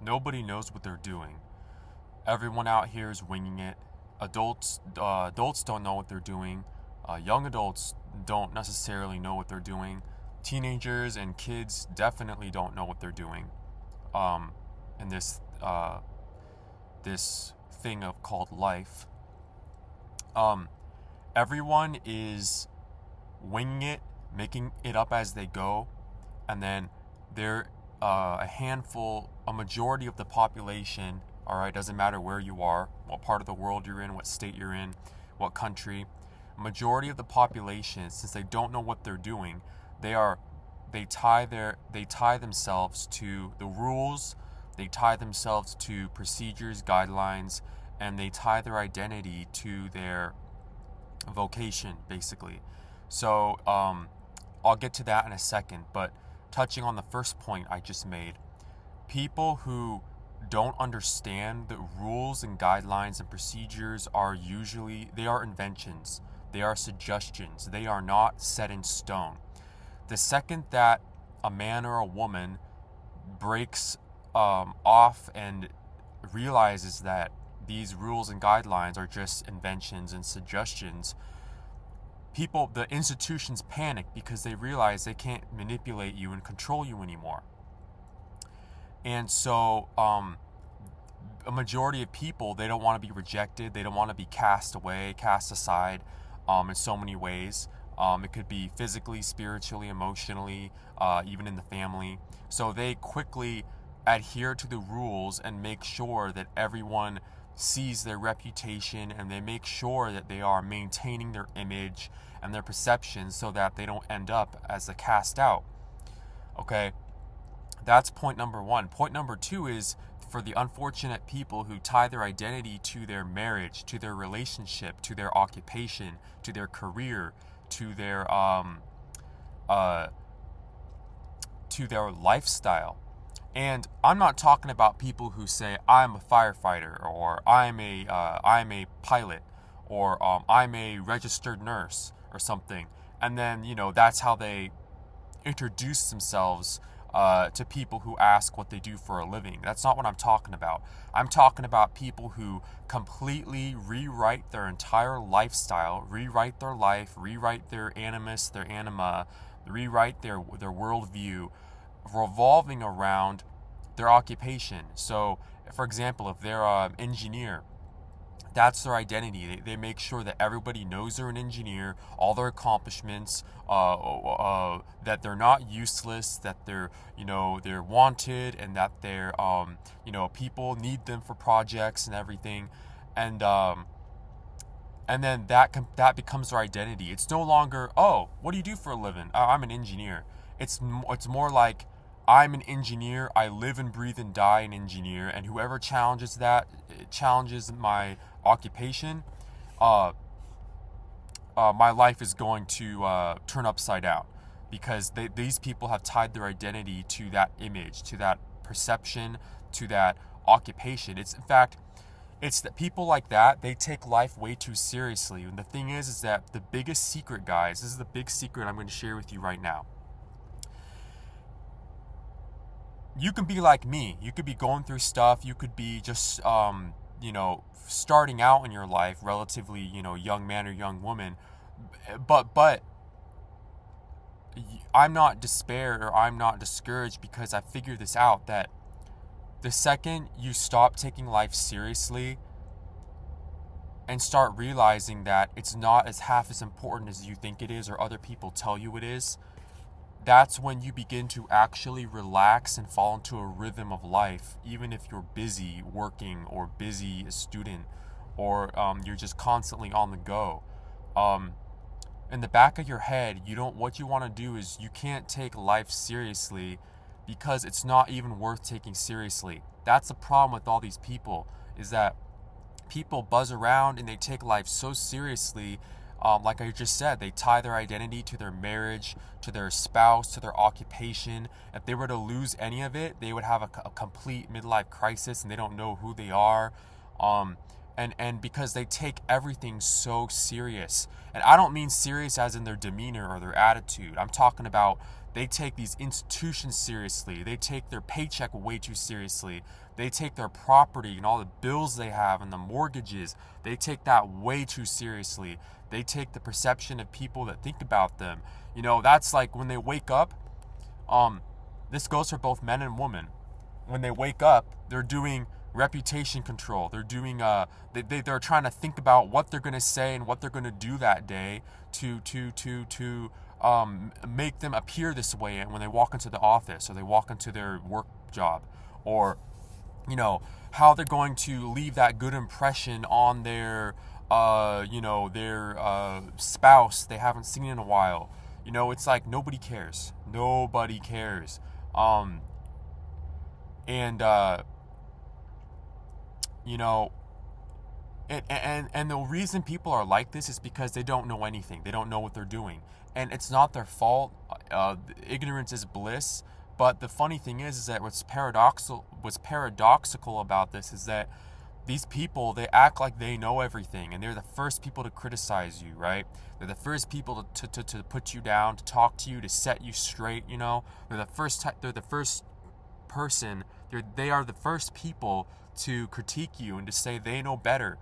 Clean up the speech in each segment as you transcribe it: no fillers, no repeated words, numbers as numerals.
Nobody knows what they're doing. Everyone out here is winging it. Adults don't know what they're doing. Young adults don't necessarily know what they're doing. Teenagers and kids definitely don't know what they're doing. Um, in this thing of called life. Um, Everyone is winging it, making it up as they go, and then there a majority of the population. All right, doesn't matter where you are, what part of the world you're in, what state you're in, what country. A majority of the population, since they don't know what they're doing, they are they tie themselves to the rules, they tie themselves to procedures, guidelines, and they tie their identity to their vocation, basically. So I'll get to that in a second, but touching on the first point I just made, people who don't understand the rules and guidelines and procedures they are inventions, they are suggestions, they are not set in stone. The second that a man or a woman breaks off and realizes that these rules and guidelines are just inventions and suggestions, the institutions panic because they realize they can't manipulate you and control you anymore. And so a majority of people, they don't want to be rejected, they don't want to be cast away, cast aside in so many ways. It could be physically, spiritually, emotionally, even in the family. So they quickly adhere to the rules and make sure that everyone sees their reputation, and they make sure that they are maintaining their image and their perception so that they don't end up as a cast out. Okay, that's point number one. Point number two is for the unfortunate people who tie their identity to their marriage, to their relationship, to their occupation, to their career, to their lifestyle. And I'm not talking about people who say I'm a firefighter, or I'm a pilot, or I'm a registered nurse or something, and then that's how they introduce themselves to people who ask what they do for a living. That's not what I'm talking about. I'm talking about people who completely rewrite their entire lifestyle, rewrite their life, rewrite their animus, their anima, rewrite their worldview, revolving around their occupation. So, for example, if they're an engineer, that's their identity. They make sure that everybody knows they're an engineer, all their accomplishments, that they're not useless, that they're wanted, and that they're people need them for projects and everything, and then that becomes their identity. It's no longer, oh, what do you do for a living? I'm an engineer. It's more like, I'm an engineer. I live and breathe and die an engineer, and whoever challenges my occupation, my life is going to turn upside down, because these people have tied their identity to that image, to that perception, to that occupation. It's that people like that, they take life way too seriously. And the thing is that the biggest secret, guys, this is the big secret I'm going to share with you right now. You can be like me. You could be going through stuff. You could be just, starting out in your life, relatively, young man or young woman. But I'm not despaired, or I'm not discouraged, because I figured this out, that the second you stop taking life seriously and start realizing that it's not as half as important as you think it is, or other people tell you it is, that's when you begin to actually relax and fall into a rhythm of life, even if you're busy working, or busy a student, or you're just constantly on the go. In the back of your head, what you want to do is, you can't take life seriously because it's not even worth taking seriously. That's the problem with all these people, is that people buzz around and they take life so seriously. Like I just said, they tie their identity to their marriage, to their spouse, to their occupation. If they were to lose any of it, they would have a complete midlife crisis, and they don't know who they are. And because they take everything so serious. And I don't mean serious as in their demeanor or their attitude. I'm talking about They take these institutions seriously. They take their paycheck way too seriously. They take their property and all the bills they have and the mortgages. They take that way too seriously. They take the perception of people that think about them. That's like when they wake up. This goes for both men and women. When they wake up, they're doing reputation control. They're doing they're trying to think about what they're going to say and what they're going to do that day to make them appear this way when they walk into the office or they walk into their work job, or how they're going to leave that good impression on their spouse they haven't seen in a while. It's like nobody cares. And the reason people are like this is because they don't know anything. They don't know what they're doing. And it's not their fault. Ignorance is bliss. But the funny thing is that what's paradoxical about this is that these people, they act like they know everything, and they're the first people to criticize you, right? They're the first people to put you down, to talk to you, to set you straight. They're the first people to critique you and to say they know better.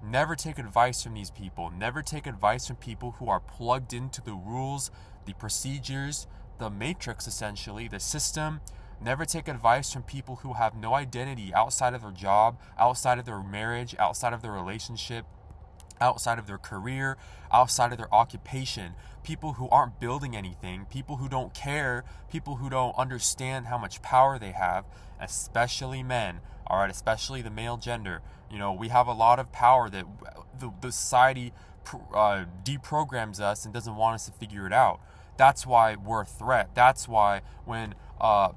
Never take advice from these people. Never take advice from people who are plugged into the rules, the procedures, the matrix, essentially, the system. Never take advice from people who have no identity outside of their job, outside of their marriage, outside of their relationship, outside of their career, outside of their occupation. People who aren't building anything, people who don't care, people who don't understand how much power they have, especially men, all right, especially the male gender. We have a lot of power that the society deprograms us and doesn't want us to figure it out. That's why we're a threat. That's why when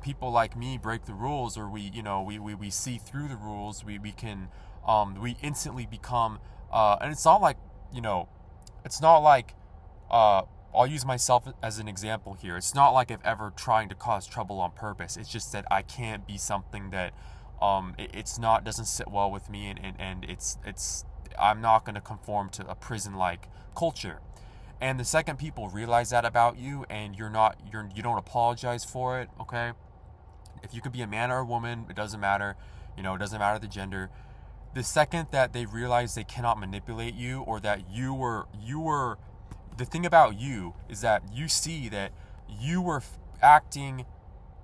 people like me break the rules, or we see through the rules, we instantly become and it's not like I'll use myself as an example here. It's not like I've ever trying to cause trouble on purpose. It's just that I can't be something that doesn't sit well with me, and it's I'm not going to conform to a prison-like culture. And the second people realize that about you, and you don't apologize for it, okay? If you could be a man or a woman, it doesn't matter. It doesn't matter the gender. The second that they realize they cannot manipulate you, or that you were the thing about you is that you see that you were acting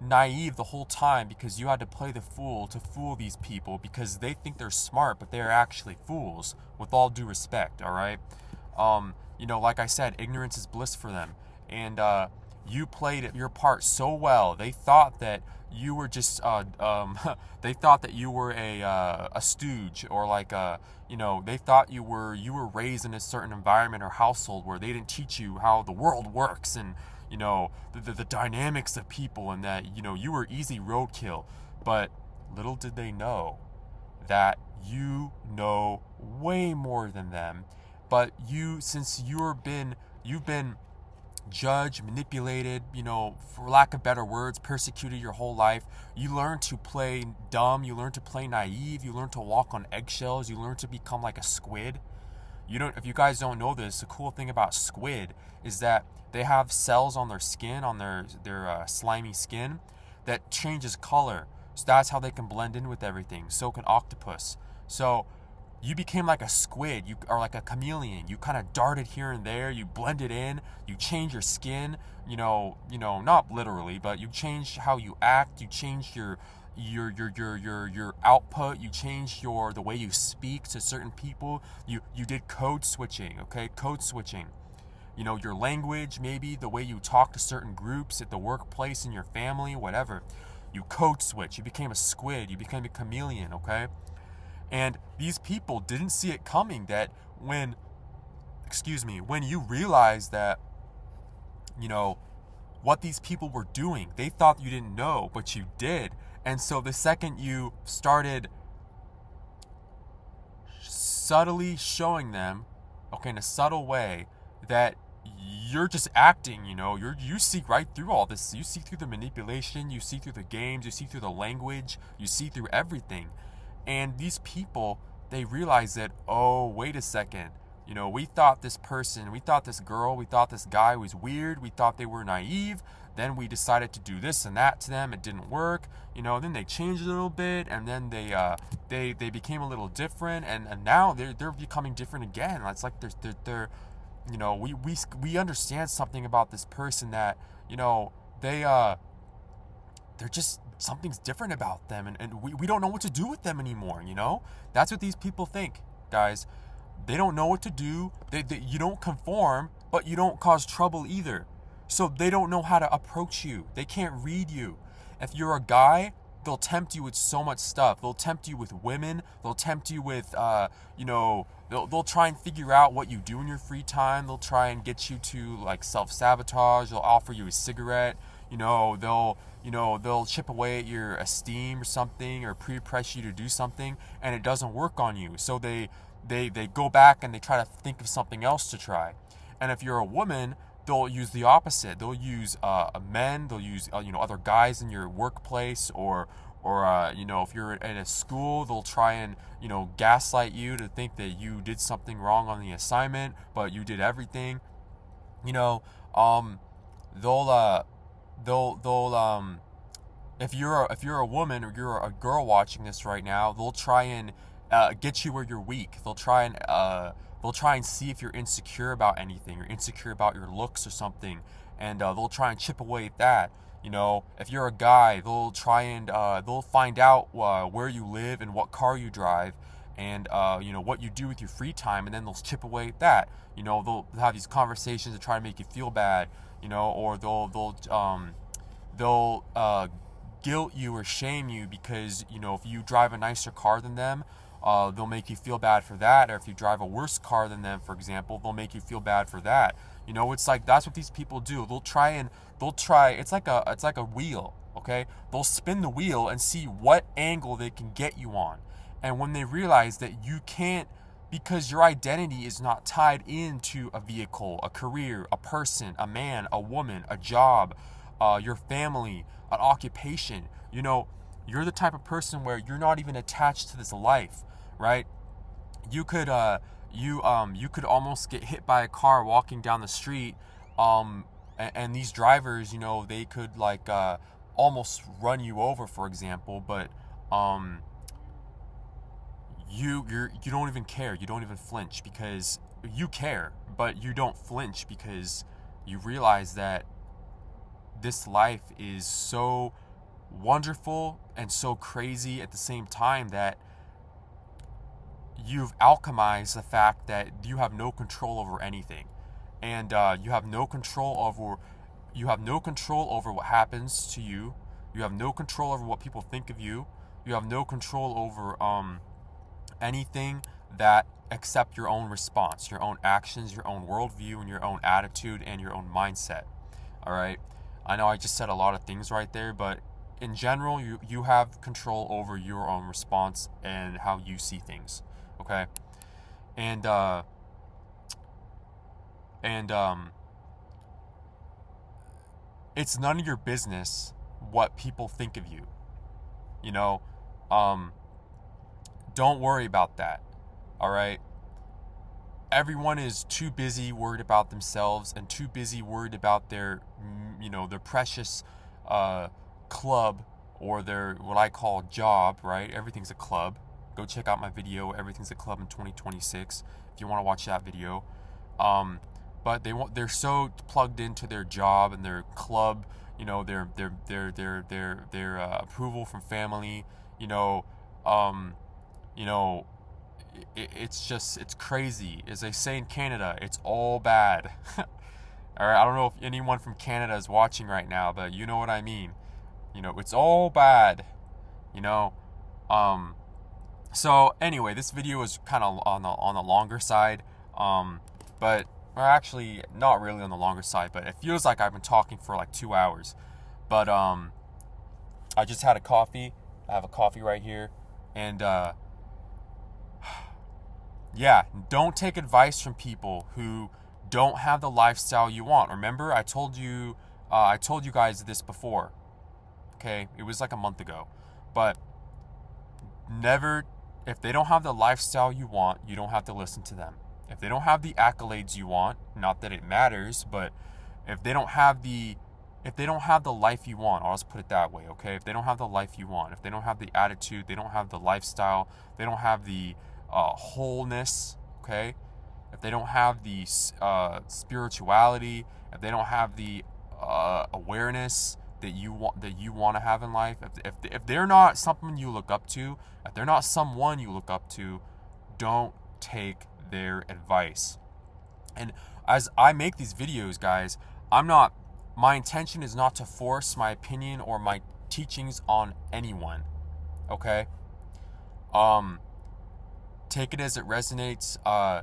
naive the whole time because you had to play the fool to fool these people because they think they're smart, but they're actually fools, with all due respect, all right? Like I said, ignorance is bliss for them. And you played your part so well. They thought that you were just they thought that you were a stooge, or they thought you were raised in a certain environment or household where they didn't teach you how the world works and the dynamics of people, and that you were easy roadkill. But little did they know that you know way more than them. But since you've been judged, manipulated, for lack of better words, persecuted your whole life, you learn to play dumb, you learn to play naive, you learn to walk on eggshells, you learn to become like a squid. If you guys don't know this, the cool thing about squid is that they have cells on their skin, on their slimy skin, that changes color. So that's how they can blend in with everything. So can octopus. So you became like a squid, you are like a chameleon. You kind of darted here and there, you blended in, you change your skin, not literally, but you change how you act, you change your output, you change the way you speak to certain people. You did code switching, okay? Code switching. Your language, maybe the way you talk to certain groups at the workplace, in your family, whatever. You code switch, you became a squid, you became a chameleon, okay? And these people didn't see it coming, that when you realize that, what these people were doing, they thought you didn't know, but you did. And so the second you started subtly showing them, okay, in a subtle way, that you're just acting, you see right through all this. You see through the manipulation, you see through the games, you see through the language, you see through everything. And these people, they realize that, oh, wait a second. We thought this person, we thought this girl, we thought this guy was weird. We thought they were naive. then we decided to do this and that to them. It didn't work, then they changed a little bit, and then they became a little different, and now they're becoming different again. It's like they're we understand something about this person that they're just, something's different about them, and we don't know what to do with them anymore. That's what these people think, guys. They don't know what to do. You don't conform, but you don't cause trouble either. So they don't know how to approach you. They can't read you. If you're a guy, they'll tempt you with so much stuff. They'll tempt you with women. They'll tempt you with, they'll try and figure out what you do in your free time. They'll try and get you to like self-sabotage. They'll offer you a cigarette. They'll chip away at your esteem or something, or pre-press you to do something, and it doesn't work on you. So they go back and they try to think of something else to try. And if you're a woman, they'll use the opposite. They'll use men. They'll use other guys in your workplace, or if you're in a school, they'll try and gaslight you to think that you did something wrong on the assignment, but you did everything. They'll if you're a woman, or you're a girl watching this right now, they'll try and get you where you're weak. They'll try and see if you're insecure about anything, or insecure about your looks or something, and they'll try and chip away at that. If you're a guy, they'll try and they'll find out where you live and what car you drive, and what you do with your free time, and then they'll chip away at that. They'll have these conversations to try to make you feel bad, or they'll guilt you or shame you because if you drive a nicer car than them, they'll make you feel bad for that. Or if you drive a worse car than them, for example, they'll make you feel bad for that. It's like, that's what these people do. They'll try. It's like a wheel, okay? They'll spin the wheel and see what angle they can get you on. And when they realize that you can't, because your identity is not tied into a vehicle, a career, a person, a man, a woman, a job, your family, an occupation, you're the type of person where you're not even attached to this life, right? You could almost get hit by a car walking down the street, and these drivers, they could almost run you over, for example, but you don't even care. You don't even flinch, because you care, but you don't flinch because you realize that this life is so wonderful and so crazy at the same time that you've alchemized the fact that you have no control over anything, and you have no control over what happens to you. You have no control over what people think of you. You have no control over anything that except your own response, your own actions, your own worldview, and your own attitude and your own mindset. All right. I know I just said a lot of things right there, but in general, you have control over your own response and how you see things. Okay. And it's none of your business what people think of you. Don't worry about that. All right. Everyone is too busy worried about themselves, and too busy worried about their precious club, or their, what I call, job, right? Everything's a club. Go check out my video, Everything's a Club in 2026, if you want to watch that video. But they're so plugged into their job and their club, their approval from family, it's crazy. As they say in Canada, it's all bad. All right, I don't know if anyone from Canada is watching right now, but you know what I mean. It's all bad. So anyway, this video is kind of on the longer side, but actually not really on the longer side. But it feels like I've been talking for like 2 hours. But I just had a coffee. I have a coffee right here, and yeah, don't take advice from people who don't have the lifestyle you want. Remember, I told you guys this before. Okay, it was like a month ago. But never, if they don't have the lifestyle you want, you don't have to listen to them. If they don't have the accolades you want, not that it matters, but if they don't have the if they don't have the life you want, I'll just put it that way, okay? If they don't have the life you want, if they don't have the attitude, they don't have the lifestyle, they don't have the wholeness, okay? If they don't have the spirituality, if they don't have the awareness that you want to have in life, if they're not something you look up to, if they're not someone you look up to, don't take their advice. And as I make these videos, guys, my intention is not to force my opinion or my teachings on anyone, okay? Take it as it resonates. I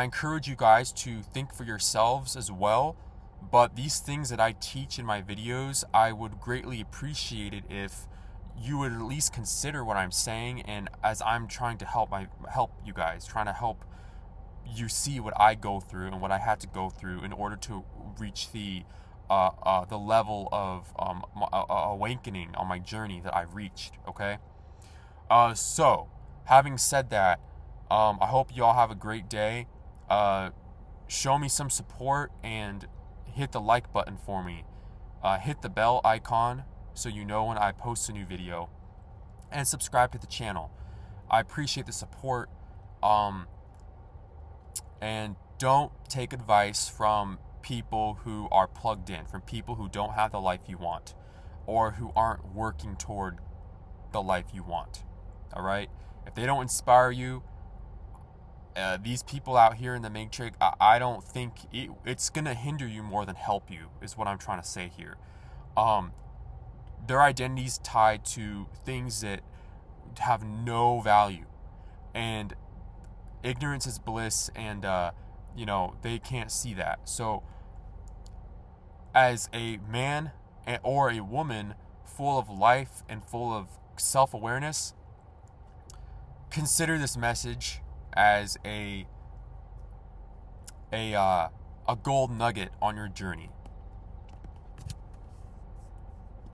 encourage you guys to think for yourselves as well, but these things that I teach in my videos, I would greatly appreciate it if you would at least consider what I'm saying, and as I'm trying to help you guys, trying to help you see what I go through and what I had to go through in order to reach the level of awakening on my journey that I've reached, okay? So, having said that, I hope you all have a great day. Show me some support and hit the like button for me. Hit the bell icon so you know when I post a new video. And subscribe to the channel. I appreciate the support. And don't take advice from people who are plugged in, from people who don't have the life you want, or who aren't working toward the life you want. All right? If they don't inspire you, these people out here in the matrix, I don't think it's going to hinder you more than help you, is what I'm trying to say here. Their identity's tied to things that have no value. And ignorance is bliss, and, they can't see that. So, as a man or a woman full of life and full of self-awareness, consider this message as a gold nugget on your journey.